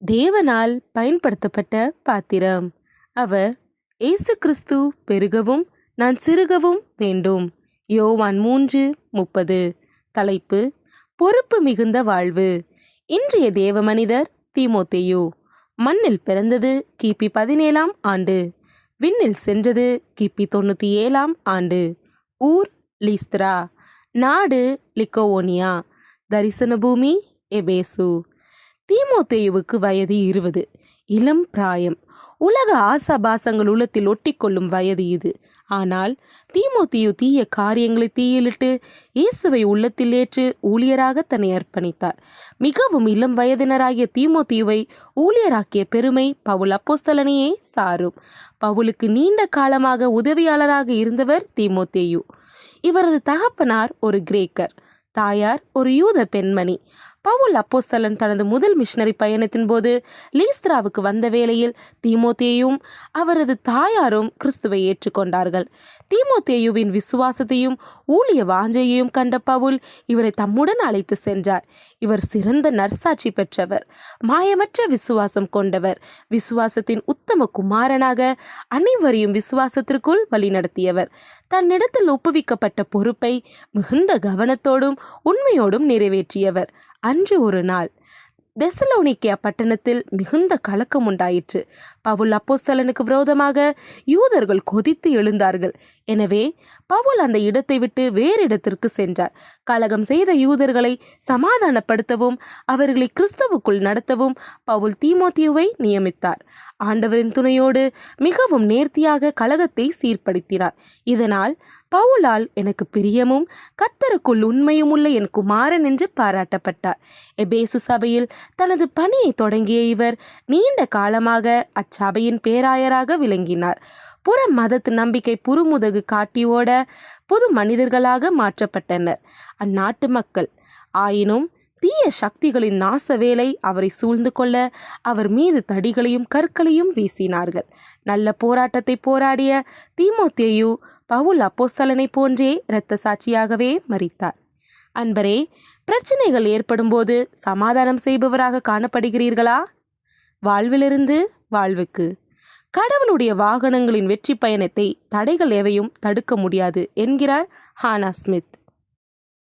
தேவனால் பயன்படுத்தப்பட்ட பாத்திரம். அவர் இயேசு கிறிஸ்து பெருகவும் நான் சிறுகவும் வேண்டும். யோவான் 3:30. தலைப்பு: பொறுப்பு மிகுந்த வாழ்வு. இன்றைய தேவ மனிதர் தீமோத்தேயு. மண்ணில் பிறந்தது கிபி 17ஆம் ஆண்டு. விண்ணில் சென்றது கிபி 97ஆம் ஆண்டு. ஊர் லீஸ்திரா. நாடு லிக்கவோனியா. தரிசன பூமி எபேசு. தீமோத்தேயுவுக்கு வயது 20. இளம் பிராயம். உலக ஆசாபாசங்கள் உள்ளத்தில் ஒட்டிக்கொள்ளும் வயது இது. ஆனால் தீமோத்தேயு தீய காரியங்களை தீயிலிட்டு இயேசுவை உள்ளத்தில் ஏற்று ஊழியராக தன்னை அர்ப்பணித்தார். மிகவும் இளம் வயதினராகிய தீமோத்தேயுவை ஊழியராக்கிய பெருமை பவுல் அப்போஸ்தலனையே சாரும். பவுலுக்கு நீண்ட காலமாக உதவியாளராக இருந்தவர் தீமோத்தேயு. இவரது தகப்பனார் ஒரு கிரேக்கர், தாயார் ஒரு யூத பெண்மணி. பவுல் அப்போஸ்தலன் தனது முதல் மிஷனரி பயணத்தின் போது லீஸ்திராவுக்கு வந்த வேளையில் தீமோத்தேயுவும் அவரது தாயாரும் கிறிஸ்துவை ஏற்றுக்கொண்டார்கள். தீமோத்தேயுவின் விசுவாசத்தையும் ஊழிய வாஞ்சையையும் கண்ட பவுல் இவரை தம்முடன் அழைத்து சென்றார். இவர் சிறந்த நற்சாட்சி பெற்றவர், மாயமற்ற விசுவாசம் கொண்டவர், விசுவாசத்தின் உத்தம குமாரனாக அனைவரையும் விசுவாசத்திற்குள் வழிநடத்தியவர். தன்னிடத்தில் ஒப்புவிக்கப்பட்ட பொறுப்பை மிகுந்த கவனத்தோடும் உண்மையோடும் நிறைவேற்றியவர். அன்று ஒரு நாள் தெசலோனிக்கே பட்டணத்தில் மிகுந்த கலக்கம் உண்டாயிற்று. பவுல் அப்போஸ்தலனுக்கு விரோதமாக யூதர்கள் கொதித்து எழுந்தார்கள். எனவே பவுல் அந்த இடத்தை விட்டு வேறு இடத்திற்கு சென்றார். கலகம் செய்த யூதர்களை சமாதானப்படுத்தவும் அவர்களை கிறிஸ்துவுக்குள் நடத்தவும் பவுல் தீமோத்தேயுவை நியமித்தார். ஆண்டவரின் துணையோடு மிகவும் நேர்த்தியாக கலகத்தை சீர்படுத்தினார். இதனால் பவுலால் எனக்கு பிரியமும் கர்த்தருக்குள் உண்மையும் உள்ள என் குமாரன் என்று பாராட்டப்பட்டார். எபேசு சபையில் தனது பணியை தொடங்கிய இவர் நீண்ட காலமாக அச்சபையின் பேராயராக விளங்கினார். புற மதத்து நம்பிக்கை புறமுதுகு காட்டி ஓட புது மனிதர்களாக மாற்றப்பட்டனர் அந்நாட்டு மக்கள். ஆயினும் தீய சக்திகளின் நாச வேலை அவரை சூழ்ந்து கொள்ள அவர் மீது தடிகளையும் கற்களையும் வீசினார்கள். நல்ல போராட்டத்தை போராடிய தீமோத்தேயு பவுல் அப்போஸ்தலனை போன்றே இரத்த சாட்சியாகவே மரித்தார். அன்பரே, பிரச்சனைகள் ஏற்படும் போது சமாதானம் செய்பவராக காணப்படுகிறீர்களா? வாழ்விலிருந்து வாழ்வுக்கு. கடவுளுடைய வாகனங்களின் வெற்றி பயணத்தை தடைகள் எவையும் தடுக்க முடியாது என்கிறார் ஹானா ஸ்மித்.